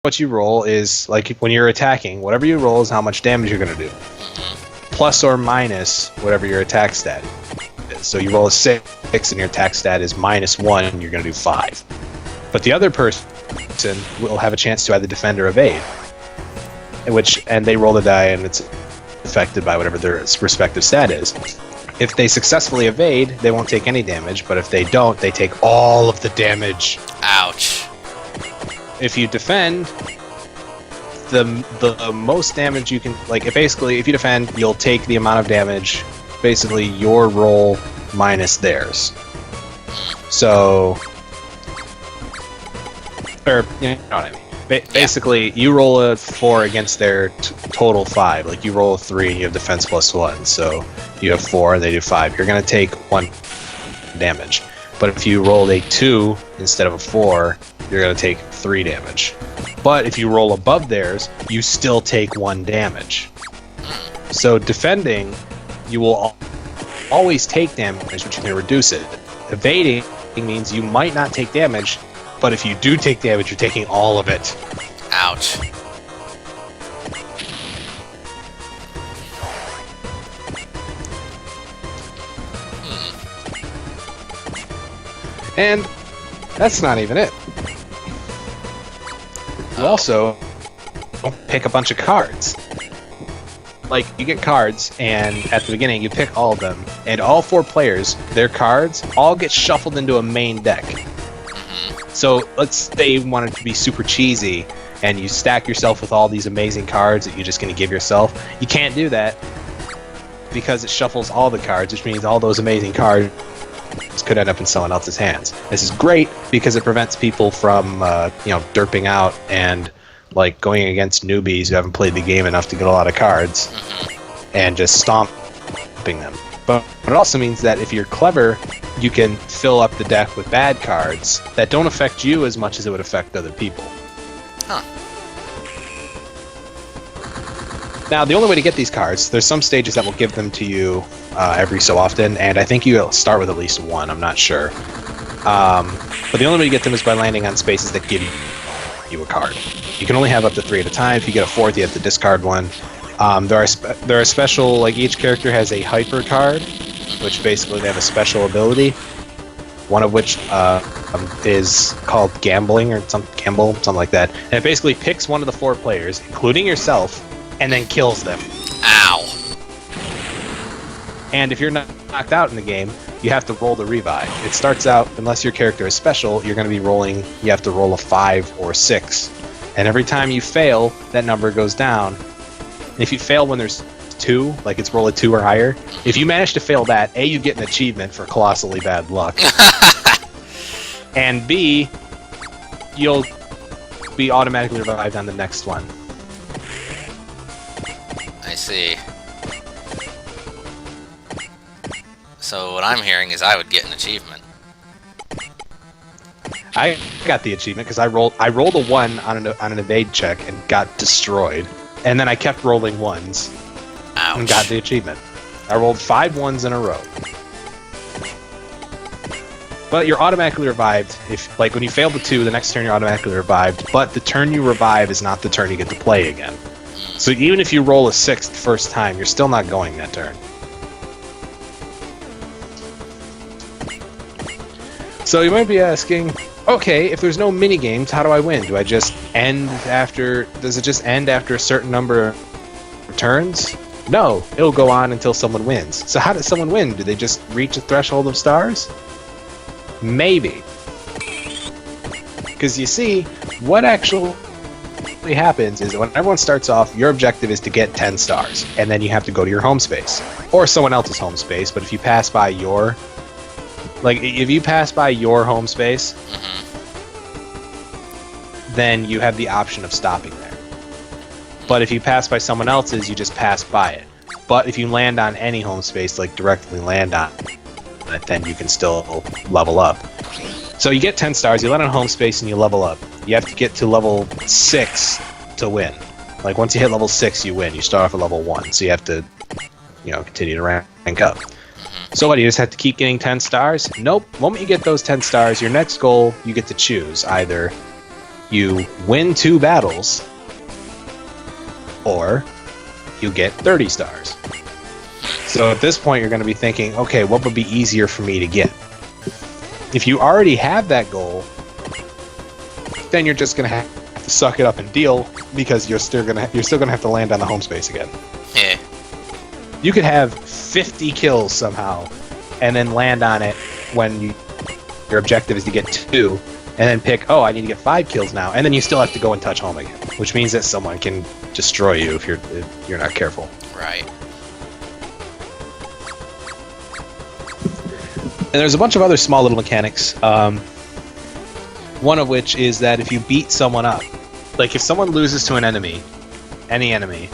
what you roll is, like, when you're attacking, whatever you roll is how much damage you're going to do. Plus or minus whatever your attack stat is. So you roll a 6 and your attack stat is -1 and you're going to do 5. But the other person will have a chance to either defend or evade. And they roll the die and it's affected by whatever their respective stat is. If they successfully evade, they won't take any damage, but if they don't, they take all of the damage. Ouch. If you defend, the most damage you can, like, if you defend, you'll take the amount of damage, basically your roll minus theirs. So, or, you know what I mean. Basically, you roll a 4 against their total 5. Like, you roll a 3 and you have defense +1. So you have 4 and they do 5. You're going to take 1 damage. But if you rolled a 2 instead of a 4, you're going to take 3 damage. But if you roll above theirs, you still take 1 damage. So defending, you will always take damage, but you can reduce it. Evading means you might not take damage, but if you do take damage, you're taking all of it. Ouch. And that's not even it. You also pick a bunch of cards. Like, you get cards, and at the beginning you pick all of them, and all 4 players, their cards, all get shuffled into a main deck. So let's say you want it to be super cheesy, and you stack yourself with all these amazing cards that you're just going to give yourself. You can't do that, because it shuffles all the cards, which means all those amazing cards could end up in someone else's hands. This is great because it prevents people from, derping out and, like, going against newbies who haven't played the game enough to get a lot of cards and just stomping them. But it also means that if you're clever, you can fill up the deck with bad cards that don't affect you as much as it would affect other people. Huh. Now, the only way to get these cards, there's some stages that will give them to you every so often, and I think you start with at least 1, I'm not sure. But the only way to get them is by landing on spaces that give you a card. You can only have up to 3 at a time. If you get a 4th, you have to discard 1. There are special, like, each character has a hyper card, which basically they have a special ability, one of which is called gambling or something like that. And it basically picks one of the 4 players, including yourself, and then kills them. Ow. And if you're knocked out in the game, you have to roll the revive. It starts out, unless your character is special, you're going to be rolling, you have to roll a 5 or 6. And every time you fail, that number goes down. And if you fail when there's 2, like it's roll a 2 or higher, if you manage to fail that, A, you get an achievement for colossally bad luck. And B, you'll be automatically revived on the next one. I see. So what I'm hearing is I would get an achievement. I got the achievement because I rolled a 1 on an evade check and got destroyed. And then I kept rolling 1s. Ouch. And got the achievement. I rolled 5 1s in a row. But you're automatically revived. If, like, when you fail the 2, the next turn you're automatically revived. But the turn you revive is not the turn you get to play again. So even if you roll a 6 the first time, you're still not going that turn. So you might be asking, okay, if there's no mini games, how do I win? Do I just end after? Does it just end after a certain number of turns? No, it'll go on until someone wins. So how does someone win? Do they just reach a threshold of stars? Maybe. Because you see, what actually happens is when everyone starts off, your objective is to get 10 stars, and then you have to go to your home space or someone else's home space. But if you pass by your home space, then you have the option of stopping there. But if you pass by someone else's, you just pass by it. But if you land on any home space, like directly land on it, then you can still level up. So you get 10 stars, you land on home space, and you level up. You have to get to level 6 to win. Like, once you hit level 6, you win. You start off at level 1, so you have to, continue to rank up. So what, you just have to keep getting 10 stars? Nope. The moment you get those 10 stars, your next goal, you get to choose. Either you win 2 battles, or you get 30 stars. So at this point, you're going to be thinking, okay, what would be easier for me to get? If you already have that goal, then you're just going to have to suck it up and deal, because you're still going to have to land on the home space again. Yeah. You could have 50 kills somehow, and then land on it when your objective is to get 2, and then pick, oh, I need to get 5 kills now, and then you still have to go and touch home again, which means that someone can destroy you if you're not careful. Right. And there's a bunch of other small little mechanics. One of which is that if you beat someone up, like if someone loses to an enemy, any enemy,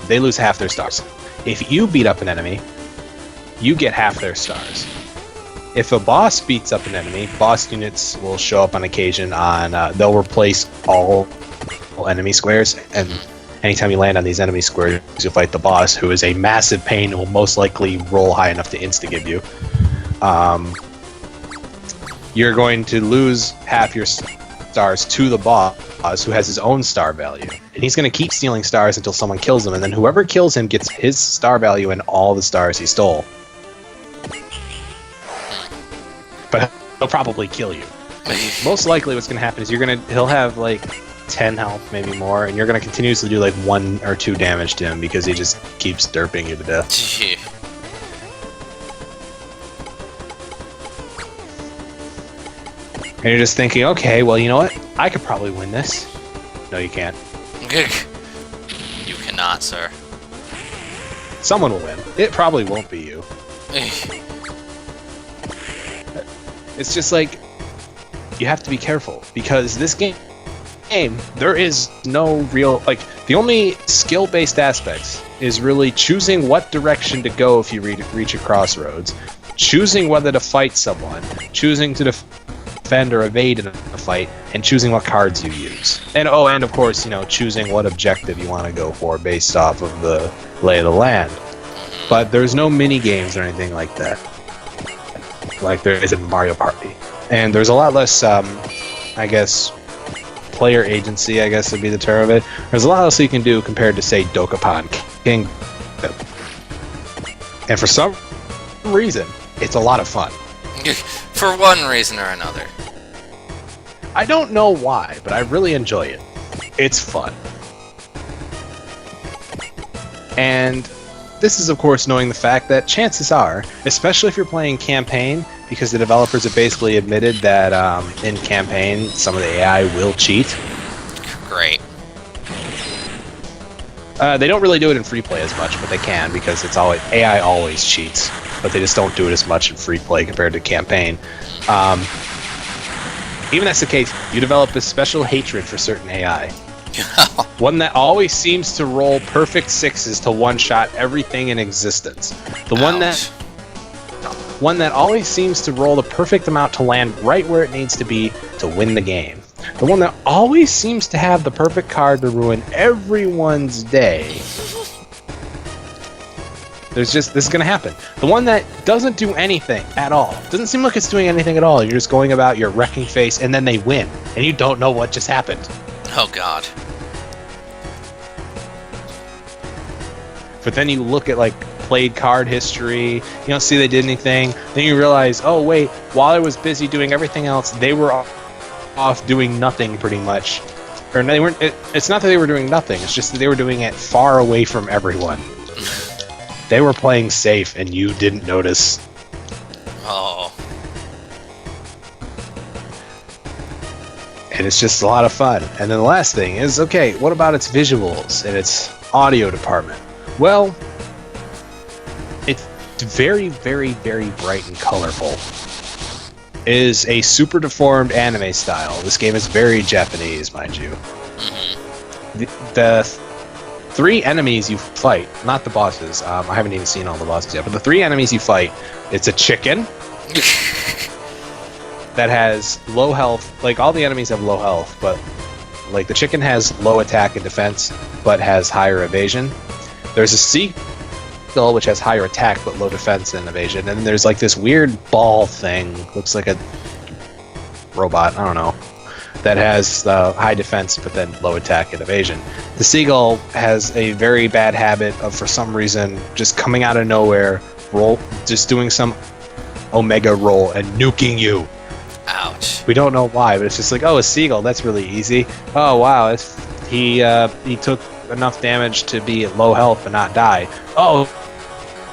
they lose half their stars. If you beat up an enemy, you get half their stars. If a boss beats up an enemy, boss units will show up on occasion they'll replace all enemy squares, and anytime you land on these enemy squares, you'll fight the boss, who is a massive pain and will most likely roll high enough to insta-give you. You're going to lose half your stars to the boss, who has his own star value. And he's going to keep stealing stars until someone kills him, and then whoever kills him gets his star value and all the stars he stole. But he'll probably kill you. Most likely what's going to happen is he'll have like 10 health, maybe more, and you're going to continuously do like 1 or 2 damage to him because he just keeps derping you to death. And you're just thinking, okay, well, you know what? I could probably win this. No, you can't. You cannot, sir. Someone will win. It probably won't be you. It's just like, you have to be careful, because this game, there is no real, like, the only skill-based aspects is really choosing what direction to go if you reach a crossroads, choosing whether to fight someone, choosing to defend or evade in a fight, and choosing what cards you use. And and of course, choosing what objective you want to go for based off of the lay of the land. But there's no mini games or anything like that, like there is in Mario Party. And there's a lot less, I guess, player agency, I guess would be the term of it. There's a lot else you can do compared to, say, Dokapon King. And for some reason, it's a lot of fun. For one reason or another. I don't know why, but I really enjoy it. It's fun. And this is, of course, knowing the fact that chances are, especially if you're playing campaign, because the developers have basically admitted that in campaign, some of the AI will cheat. Great. They don't really do it in free play as much, but they can, because AI always cheats, but they just don't do it as much in free play compared to campaign. Even that's the case, you develop a special hatred for certain AI. One that always seems to roll perfect 6s to one-shot everything in existence. The one that always seems to roll the perfect amount to land right where it needs to be to win the game. The one that always seems to have the perfect card to ruin everyone's day. This is going to happen. The one that doesn't do anything at all. Doesn't seem like it's doing anything at all. You're just going about your wrecking face, and then they win. And you don't know what just happened. Oh, God. But then you look at, like, played card history, you don't see they did anything. Then you realize, oh, wait, while I was busy doing everything else, they were off doing nothing, pretty much. Or they weren't. It's not that they were doing nothing. It's just that they were doing it far away from everyone. They were playing safe, and you didn't notice. Oh. And it's just a lot of fun. And then the last thing is, okay, what about its visuals and its audio department? Well, it's very, very, very bright and colorful. It is a super deformed anime style. This game is very Japanese, mind you. The 3 enemies you fight, not the bosses, I haven't even seen all the bosses yet, but the 3 enemies you fight, it's a chicken that has low health. Like, all the enemies have low health, but like the chicken has low attack and defense, but has higher evasion. There's a seagull which has higher attack but low defense and evasion, and then there's like this weird ball thing, looks like a robot, I don't know. that has high defense but then low attack and evasion. The Seagull has a very bad habit of, for some reason, just coming out of nowhere, just doing some Omega roll and nuking you. Ouch. We don't know why, but it's just like, oh, a Seagull, that's really easy. Oh, wow, he took enough damage to be at low health but not die. Oh,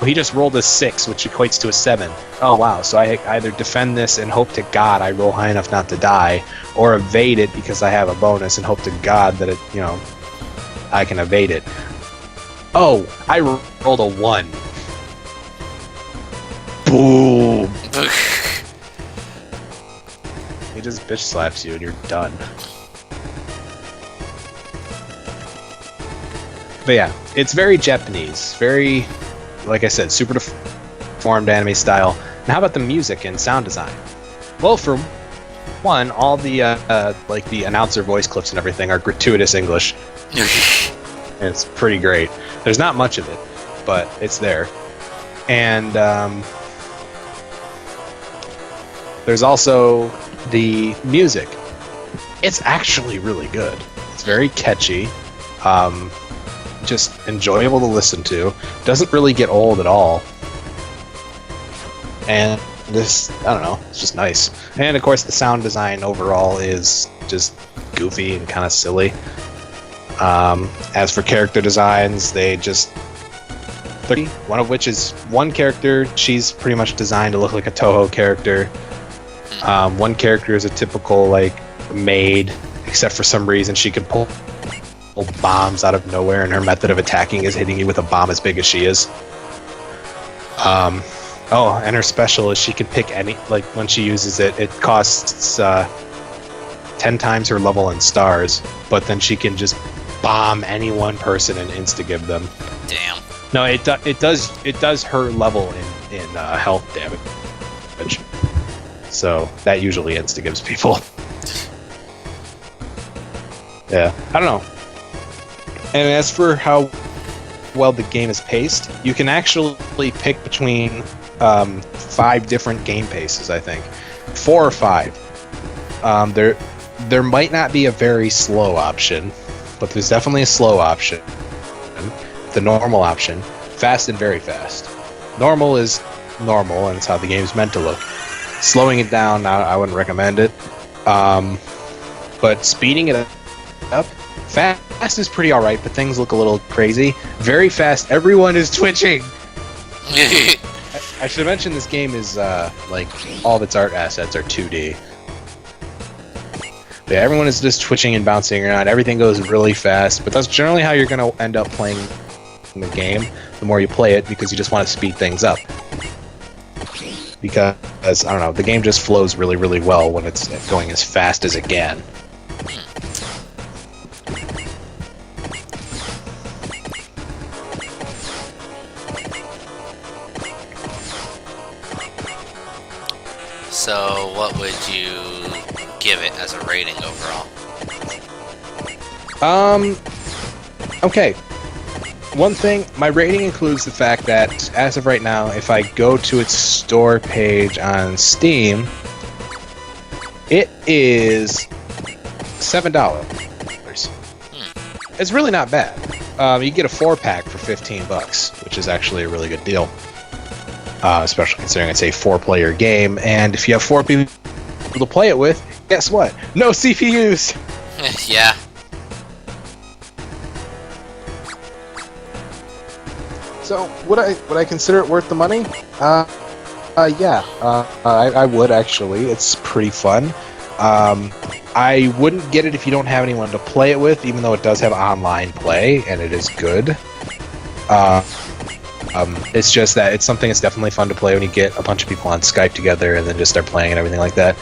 he just rolled a 6, which equates to a 7. Oh, wow, so I either defend this and hope to God I roll high enough not to die, or evade it because I have a bonus and hope to God that it, I can evade it. Oh, I rolled a 1. Boom! He just bitch slaps you and you're done. But yeah, it's very Japanese, very, like I said, super deformed anime style. And how about the music and sound design? Well, for one, all the like the announcer voice clips and everything are gratuitous English. And it's pretty great. There's not much of it, but it's there. And there's also the music. It's actually really good. It's very catchy. Just enjoyable to listen to. Doesn't really get old at all. And this, I don't know, it's just nice. And of course the sound design overall is just goofy and kind of silly. As for character designs, one of which is one character, she's pretty much designed to look like a Toho character. One character is a typical like maid, except for some reason she can pull bombs out of nowhere, and her method of attacking is hitting you with a bomb as big as she is. Oh, and her special is she can pick any, like when she uses it, it costs 10 times her level in stars, but then she can just bomb any one person and insta-give them. Damn. No, it does her level in health damage. So that usually insta-gives people. Yeah, I don't know. And as for how well the game is paced, you can actually pick between 5 different game paces, I think. 4 or 5. There might not be a very slow option, but there's definitely a slow option. The normal option. Fast and very fast. Normal is normal, and it's how the game's meant to look. Slowing it down, I wouldn't recommend it. But speeding it up, fast is pretty alright, but things look a little crazy. Very fast, everyone is twitching! I should mention this game is, like, all of its art assets are 2D. But yeah, everyone is just twitching and bouncing around, everything goes really fast, but that's generally how you're going to end up playing the game, the more you play it, because you just want to speed things up. Because, I don't know, the game just flows really, really well when it's going as fast as it can. So, what would you give it as a rating overall? Okay. One thing, my rating includes the fact that, as of right now, if I go to its store page on Steam, it is $7. It's really not bad. You get a 4-pack for $15, which is actually a really good deal. Especially considering it's a 4-player game, and if you have 4 people to play it with, guess what? No CPUs! Yeah. So, would I consider it worth the money? Yeah. I would, actually. It's pretty fun. I wouldn't get it if you don't have anyone to play it with, even though it does have online play, and it is good. It's just that it's something that's definitely fun to play when you get a bunch of people on Skype together and then just start playing and everything like that.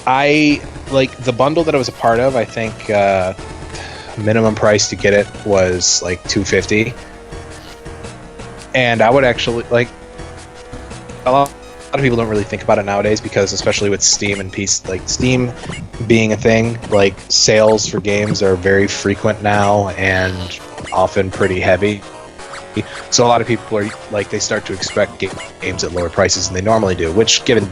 I like the bundle that I was a part of. I think minimum price to get it was like $250, and I would actually like a lot of people don't really think about it nowadays because, especially with Steam and PC, like Steam being a thing, like sales for games are very frequent now and often pretty heavy. So a lot of people are like, they start to expect games at lower prices than they normally do, which, given